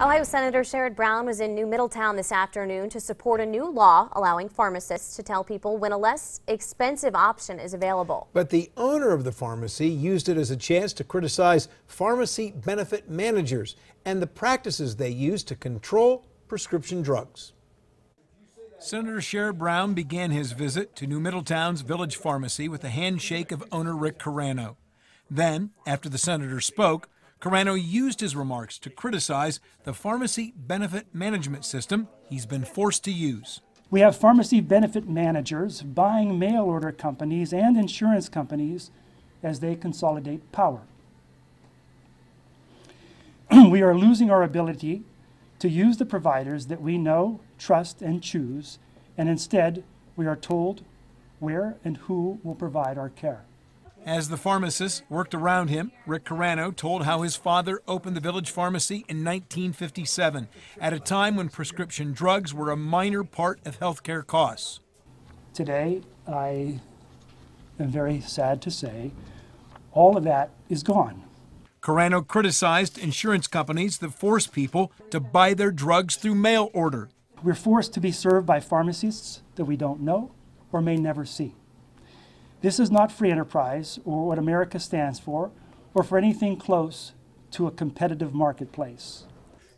Ohio Senator Sherrod Brown was in New Middletown this afternoon to support a new law allowing pharmacists to tell people when a less expensive option is available. But the owner of the pharmacy used it as a chance to criticize pharmacy benefit managers and the practices they use to control prescription drugs. Senator Sherrod Brown began his visit to New Middletown's Village Pharmacy with a handshake of owner Rick Carano. Then, after the senator spoke, Carano used his remarks to criticize the pharmacy benefit management system he's been forced to use. We have pharmacy benefit managers buying mail order companies and insurance companies as they consolidate power. We are losing our ability to use the providers that we know, trust, and choose, and instead we are told where and who will provide our care. As the pharmacists worked around him, Rick Carano told how his father opened the Village Pharmacy in 1957, at a time when prescription drugs were a minor part of healthcare costs. Today, I am very sad to say, all of that is gone. Carano criticized insurance companies that force people to buy their drugs through mail order. We're forced to be served by pharmacists that we don't know or may never see. This is not free enterprise or what America stands for, or for anything close to a competitive marketplace.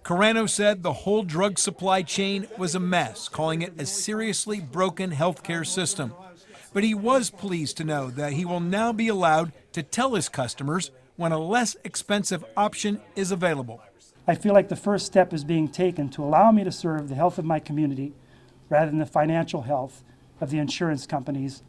Carano said the whole drug supply chain was a mess, calling it a seriously broken healthcare system. But he was pleased to know that he will now be allowed to tell his customers when a less expensive option is available. I feel like the first step is being taken to allow me to serve the health of my community rather than the financial health of the insurance companies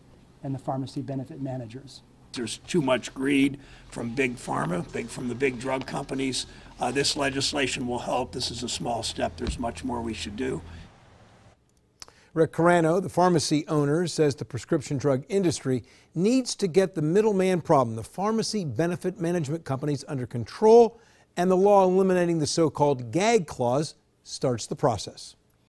and the pharmacy benefit managers. There's too much greed from big pharma, from the big drug companies. This legislation will help. This is a small step. There's much more we should do. Rick Carano, the pharmacy owner, says the prescription drug industry needs to get the middleman problem, the pharmacy benefit management companies, under control, and the law eliminating the so-called gag clause starts the process.